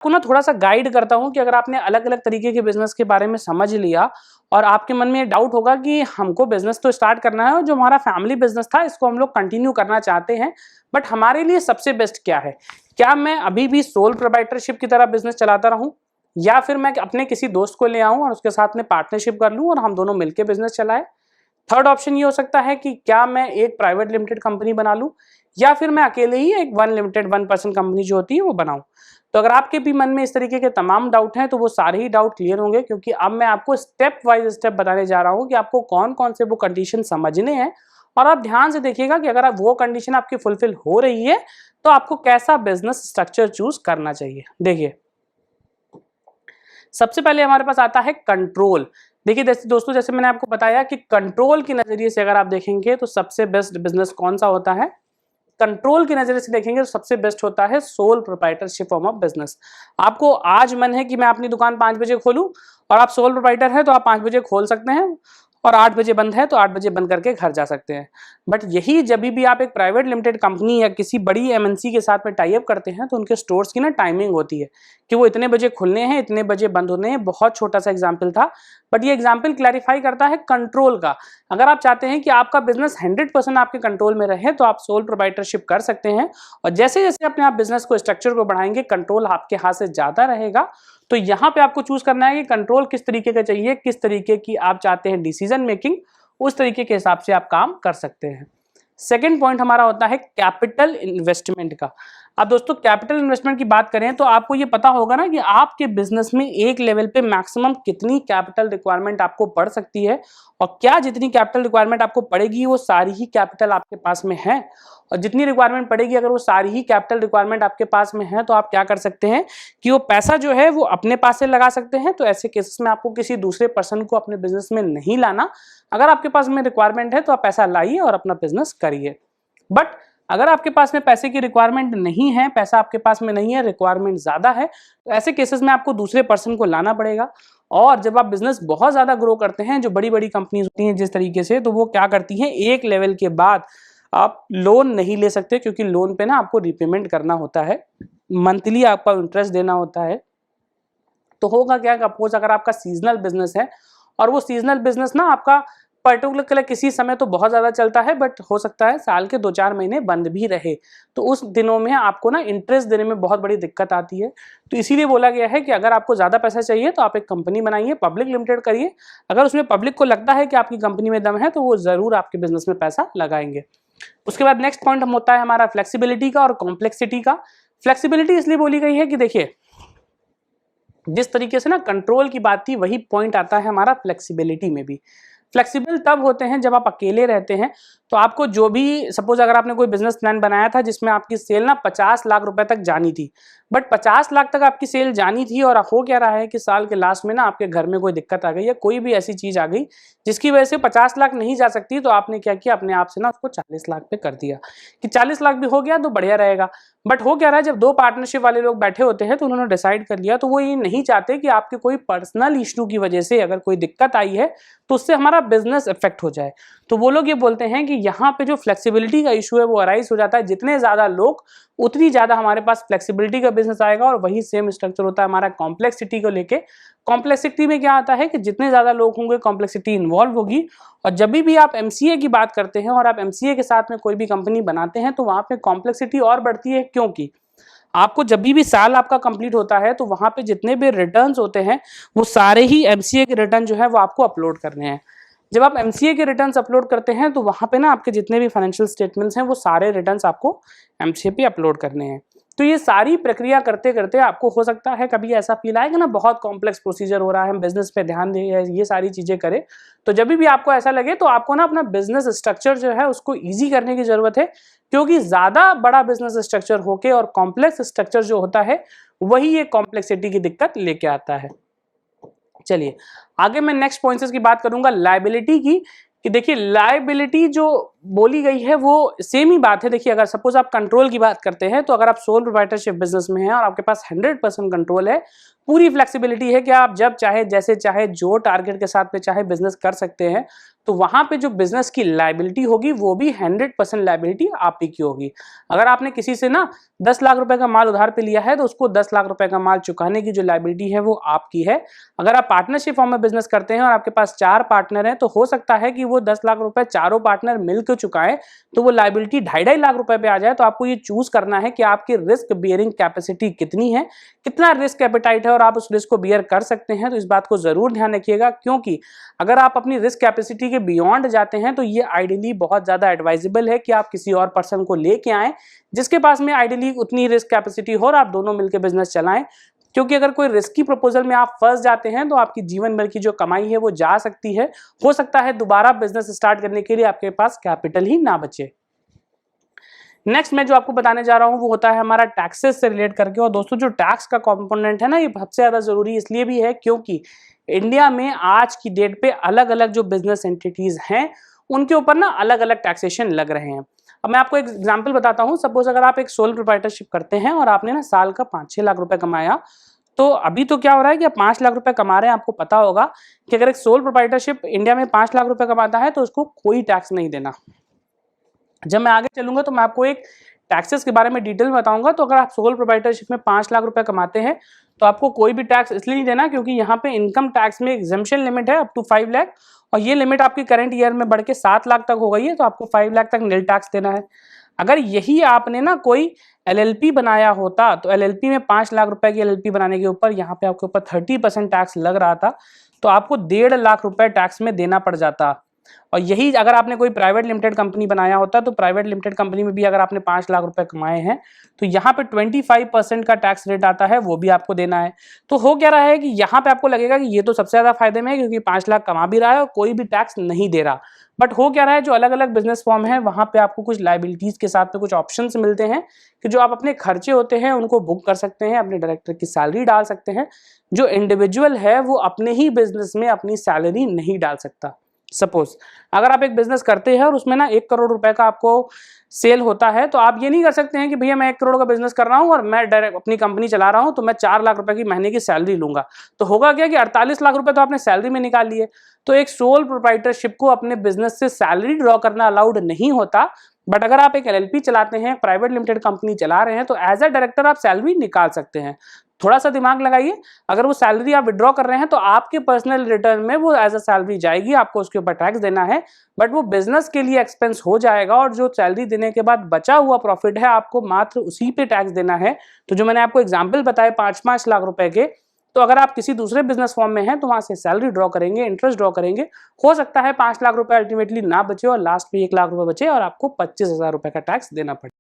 आपको ना थोड़ा सा गाइड करता हूं कि अगर आपने अलग अलग तरीके के बिजनेस के बारे में समझ लिया और आपके मन में डाउट होगा कि हमको बिजनेस तो स्टार्ट करना है और जो हमारा फैमिली बिजनेस था इसको हम लोग कंटिन्यू करना चाहते हैं, बट हमारे लिए सबसे बेस्ट क्या है, क्या मैं अभी भी सोल प्रोप्राइटरशिप की तरह बिजनेस चलाता रहूं या फिर मैं अपने किसी दोस्त को ले आऊं और उसके साथ में पार्टनरशिप कर लूं और हम दोनों मिलकर बिजनेस चलाएं। थर्ड ऑप्शन ये हो सकता है कि क्या मैं एक प्राइवेट लिमिटेड कंपनी बना लूं या फिर मैं अकेले ही एक वन लिमिटेड 1% कंपनी जो होती है वो बनाऊं। तो अगर आपके भी मन में इस तरीके के तमाम डाउट हैं तो वो सारे ही डाउट क्लियर होंगे, क्योंकि अब मैं आपको स्टेप वाइज स्टेप बताने जा रहा हूं कि आपको कौन कौन से वो कंडीशन समझने हैं और आप ध्यान से देखिएगा कि अगर आप वो कंडीशन आपकी फुलफिल हो रही है तो आपको कैसा बिजनेस स्ट्रक्चर चूज करना चाहिए। देखिए, सबसे पहले हमारे पास आता है कंट्रोल। देखिए दोस्तों, जैसे मैंने आपको बताया कि कंट्रोल के नजरिए से अगर आप देखेंगे तो सबसे बेस्ट बिजनेस कौन सा होता है, कंट्रोल के नजरिए से देखेंगे तो सबसे बेस्ट होता है sole proprietorship form of business. आपको आज मन है कि मैं अपनी दुकान 5 बजे खोलूं और आप सोल प्रोप्राइटर हैं तो आप 5 बजे खोल सकते हैं और 8 बजे बंद है तो 8 बजे बंद करके घर जा सकते हैं। बट यही जब भी आप एक प्राइवेट लिमिटेड कंपनी या किसी बड़ी एमएनसी के साथ में टाई अप करते हैं तो उनके स्टोर्स की ना टाइमिंग होती है कि वो इतने बजे खुलने हैं, इतने बजे बंद होने हैं। बहुत छोटा सा एग्जाम्पल था, बट ये एग्जाम्पल क्लैरिफाई करता है कंट्रोल का। अगर आप चाहते हैं कि आपका बिजनेस 100% आपके कंट्रोल में रहे तो आप सोल प्रोप्राइटरशिप कर सकते हैं, और जैसे जैसे अपने आप बिजनेस को स्ट्रक्चर को बढ़ाएंगे कंट्रोल आपके हाथ से ज्यादा रहेगा। तो यहाँ पे आपको चूज करना है कि कंट्रोल किस तरीके का चाहिए, किस तरीके की आप चाहते हैं डिसीजन मेकिंग, उस तरीके के हिसाब से आप काम कर सकते हैं। सेकेंड पॉइंट हमारा होता है कैपिटल इन्वेस्टमेंट का। अब दोस्तों, कैपिटल इन्वेस्टमेंट की बात करें तो आपको ये पता होगा ना कि आपके बिजनेस में एक लेवल पे मैक्सिमम कितनी कैपिटल रिक्वायरमेंट आपको पड़ सकती है, और क्या जितनी कैपिटल रिक्वायरमेंट आपको पड़ेगी वो सारी ही कैपिटल आपके पास में है। और जितनी रिक्वायरमेंट पड़ेगी अगर वो सारी ही कैपिटल रिक्वायरमेंट आपके पास में है तो आप क्या कर सकते हैं कि वो पैसा जो है वो अपने पास से लगा सकते हैं। तो ऐसे केसेस में आपको किसी दूसरे पर्सन को अपने बिजनेस में नहीं लाना। अगर आपके पास में रिक्वायरमेंट है तो आप पैसा लाइए और अपना बिजनेस करिए। बट अगर आपके पास में पैसे की रिक्वायरमेंट नहीं है, पैसा आपके पास में नहीं है, रिक्वायरमेंट ज्यादा है, तो ऐसे केसेस में आपको दूसरे पर्सन को लाना पड़ेगा। और जब आप बिजनेस बहुत ज्यादा ग्रो करते हैं, जो बड़ी बड़ी कंपनीज होती हैं जिस तरीके से, तो वो क्या करती हैं, एक लेवल के बाद आप लोन नहीं ले सकते, क्योंकि लोन पे ना आपको रिपेमेंट करना होता है, मंथली आपका इंटरेस्ट देना होता है। तो होगा क्या, सपोज अगर आपका सीजनल बिजनेस है और वो सीजनल बिजनेस ना आपका पर्टिकुलर किसी समय तो बहुत ज्यादा चलता है, बट हो सकता है साल के 2-4 महीने बंद भी रहे, तो उस दिनों में आपको ना इंटरेस्ट देने में बहुत बड़ी दिक्कत आती है। तो इसीलिए बोला गया है कि अगर आपको ज्यादा पैसा चाहिए तो आप एक कंपनी बनाइए, पब्लिक लिमिटेड करिए। अगर उसमें पब्लिक को लगता है कि आपकी कंपनी में दम है तो वो जरूर आपके बिजनेस में पैसा लगाएंगे। उसके बाद नेक्स्ट पॉइंट हम होता है हमारा फ्लेक्सिबिलिटी का और कॉम्प्लेक्सिटी का। फ्लेक्सिबिलिटी इसलिए बोली गई है कि देखिए, जिस तरीके से ना कंट्रोल की बात थी वही पॉइंट आता है हमारा फ्लेक्सिबिलिटी में भी। फ्लेक्सिबल तब होते हैं जब आप अकेले रहते हैं, तो आपको जो भी, सपोज अगर आपने कोई बिजनेस प्लान बनाया था जिसमें आपकी सेल ना 50 लाख रुपए तक जानी थी, बट 50 लाख तक आपकी सेल जानी थी और हो क्या रहा है कि साल के लास्ट में ना आपके घर में कोई दिक्कत आ गई या कोई भी ऐसी चीज आ गई जिसकी वजह से 50 लाख नहीं जा सकती, तो आपने क्या किया, अपने आप से ना उसको 40 लाख पे कर दिया कि 40 लाख भी हो गया तो बढ़िया रहेगा। बट हो क्या रहा है, जब दो पार्टनरशिप वाले लोग बैठे होते हैं तो उन्होंने डिसाइड कर लिया, तो वो ये नहीं चाहते कि आपके कोई पर्सनल इशू की वजह से अगर कोई दिक्कत आई है तो उससे हमारा बिजनेस इफेक्ट हो जाए। तो वो लोग ये बोलते हैं कि यहाँ पे जो फ्लेक्सिबिलिटी का इशू है वो अराइज हो जाता है, जितने ज्यादा लोग उतनी ज्यादा हमारे पास फ्लेक्सिबिलिटी का बिजनेस आएगा। और वही सेम स्ट्रक्चर होता है हमारा कॉम्प्लेक्सिटी को लेके। कॉम्प्लेक्सिटी में क्या आता है कि जितने ज्यादा लोग होंगे कॉम्प्लेक्सिटी इन्वॉल्व होगी। और जब भी आप एमसीए की बात करते हैं और आप एमसीए के साथ में कोई भी कंपनी बनाते हैं तो वहां पे कॉम्प्लेक्सिटी और बढ़ती है, क्योंकि आपको जब भी साल आपका कंप्लीट होता है तो वहां पे जितने भी रिटर्न्स होते हैं वो सारे ही एमसीए के रिटर्न जो है वो आपको अपलोड करने हैं। जब आप एमसीए के रिटर्न्स अपलोड करते हैं तो वहां पे ना आपके जितने भी फाइनेंशियल स्टेटमेंट्स हैं वो सारे रिटर्न्स आपको एमसीए पे अपलोड करने हैं। तो ये सारी प्रक्रिया करते करते आपको हो सकता है कभी ऐसा फील आएगा ना बहुत कॉम्प्लेक्स प्रोसीजर हो रहा है, हम बिजनेस पे ध्यान दें, ये सारी चीजें करें। तो जब भी आपको ऐसा लगे तो आपको ना अपना बिजनेस स्ट्रक्चर जो है उसको ईजी करने की जरूरत है, क्योंकि ज्यादा बड़ा बिजनेस स्ट्रक्चर होके और कॉम्प्लेक्स स्ट्रक्चर जो होता है वही ये कॉम्प्लेक्सिटी की दिक्कत लेके आता है। चलिए आगे मैं नेक्स्ट पॉइंट्स की बात करूंगा लायबिलिटी की, कि देखिए लायबिलिटी जो बोली गई है वो सेम ही बात है। देखिए, अगर सपोज आप कंट्रोल की बात करते हैं तो अगर आप सोल प्रोप्राइटरशिप बिजनेस में हैं और आपके पास 100% कंट्रोल है, पूरी फ्लेक्सिबिलिटी है कि आप जब चाहे, जैसे चाहे, जो टारगेट के साथ में चाहे बिजनेस कर सकते हैं, तो वहां पे जो बिजनेस की लायबिलिटी होगी वो भी 100% लायबिलिटी आप ही की होगी। अगर आपने किसी से ना 10 लाख रुपए का माल उधार पे लिया है तो उसको 10 लाख रुपए का माल चुकाने की जो लायबिलिटी है वो आपकी है। अगर आप पार्टनरशिप फॉर्म में बिजनेस करते हैं और आपके पास 4 पार्टनर हैं तो हो सकता है कि वो 10 लाख रुपए चारों पार्टनर मिलकर चुकाएं, तो वो लायबिलिटी 2.5 लाख रुपए पे आ जाए। तो आपको ये चूज करना है कि आपकी रिस्क बियरिंग कैपेसिटी कितनी है, कितना रिस्क एपेटाइट है और आप उस रिस्क को बियर कर सकते हैं। तो इस बात को जरूर ध्यान रखिएगा, क्योंकि अगर आप अपनी रिस्क कैपेसिटी के बियॉन्ड जाते हैं तो ये आइडियली बहुत ज्यादा एडवाइजेबल है कि आप किसी और पर्सन को लेके आएं जिसके पास में आइडियली उतनी रिस्क कैपेसिटी हो और आप दोनों मिलकर बिजनेस चलाएं। क्योंकि अगर कोई रिस्की प्रपोजल में आप फंस जाते हैं तो आपकी जीवन भर की जो कमाई है वो जा सकती है। हो सकता है दोबारा बिजनेस स्टार्ट करने के लिए आपके पास कैपिटल ही ना बचे। नेक्स्ट मैं जो आपको बताने जा रहा हूं वो होता है हमारा टैक्सेस से रिलेट करके। और दोस्तों, जो टैक्स का कंपोनेंट है ना, ये सबसे ज्यादा जरूरी इसलिए भी है क्योंकि इंडिया में आज की डेट पे अलग अलग जो बिजनेस एंटिटीज हैं उनके ऊपर ना अलग अलग टैक्सेशन लग रहे हैं। अब मैं आपको एक एग्जांपल बताता हूं। सपोज अगर आप एक सोल प्रोप्राइटरशिप करते हैं और आपने ना साल का 5-6 लाख रुपए कमाया, तो अभी तो क्या हो रहा है कि आप 5 लाख रुपए कमा रहे हैं। आपको पता होगा कि अगर एक सोल प्रोप्राइटरशिप इंडिया में 5 लाख रुपए कमाता है तो उसको कोई टैक्स नहीं देना। जब मैं आगे चलूंगा तो मैं आपको एक टैक्सेस के बारे में डिटेल में बताऊंगा। तो अगर आप सोल प्रोप्राइटरशिप में 5 लाख रुपए कमाते हैं तो आपको कोई भी टैक्स इसलिए नहीं देना क्योंकि यहाँ पे इनकम टैक्स में एग्जेम्पशन लिमिट है अप टू 5 लाख, और ये लिमिट आपकी करंट ईयर में बढ़ के 7 लाख तक हो गई है। तो आपको 5 लाख तक नील टैक्स देना है। अगर यही आपने ना कोई LLP बनाया होता तो LLP में 5 लाख रुपए की LLP बनाने के ऊपर यहाँ पे आपके ऊपर 30% टैक्स लग रहा था, तो आपको 1.5 लाख रुपए टैक्स में देना पड़ जाता। और यही अगर आपने कोई प्राइवेट लिमिटेड कंपनी बनाया होता तो प्राइवेट लिमिटेड कंपनी में भी अगर आपने 5 लाख रुपए कमाए हैं तो यहाँ पे 25% का टैक्स रेट आता है, वो भी आपको देना है। तो हो क्या रहा है कि यहाँ पे आपको लगेगा कि ये तो सबसे ज्यादा फायदे में है क्योंकि 5 लाख कमा भी रहा है और कोई भी टैक्स नहीं दे रहा। बट हो क्या रहा है, जो अलग अलग बिजनेस फॉर्म है वहां पे आपको कुछ लाइबिलिटीज के साथ में कुछ ऑप्शंस मिलते हैं कि जो आप अपने खर्चे होते हैं उनको बुक कर सकते हैं, अपने डायरेक्टर की सैलरी डाल सकते हैं। जो इंडिविजुअल है वो अपने ही बिजनेस में अपनी सैलरी नहीं डाल सकता। सपोज अगर आप एक बिजनेस करते हैं और उसमें ना 1 करोड़ रुपए का आपको सेल होता है, तो आप ये नहीं कर सकते हैं कि भैया मैं 1 करोड़ का बिजनेस कर रहा हूं और मैं डायरेक्ट अपनी कंपनी चला रहा हूं तो मैं 4 लाख रुपए की महीने की सैलरी लूंगा। तो होगा क्या कि 48 लाख रुपए तो आपने सैलरी में निकाल लिए। तो एक सोल प्रोप्राइटरशिप को अपने बिजनेस से सैलरी ड्रॉ करना अलाउड नहीं होता। बट अगर आप एक LLP चलाते हैं, प्राइवेट लिमिटेड कंपनी चला रहे हैं, तो एज अ डायरेक्टर आप सैलरी निकाल सकते हैं। थोड़ा सा दिमाग लगाइए, अगर वो सैलरी आप विड्रॉ कर रहे हैं तो आपके पर्सनल रिटर्न में वो एज अ सैलरी जाएगी, आपको उसके ऊपर टैक्स देना है, बट वो बिजनेस के लिए एक्सपेंस हो जाएगा और जो सैलरी देने के बाद बचा हुआ प्रॉफिट है आपको मात्र उसी पे टैक्स देना है। तो जो मैंने आपको एग्जाम्पल बताया 5-5 लाख रुपए के, तो अगर आप किसी दूसरे बिजनेस फॉर्म में हैं तो वहां से सैलरी ड्रॉ करेंगे, इंटरेस्ट ड्रॉ करेंगे, हो सकता है 5 लाख रुपए अल्टीमेटली ना बचे और लास्ट में 1 लाख रुपए बचे और आपको 25,000 रुपए का टैक्स देना पड़े।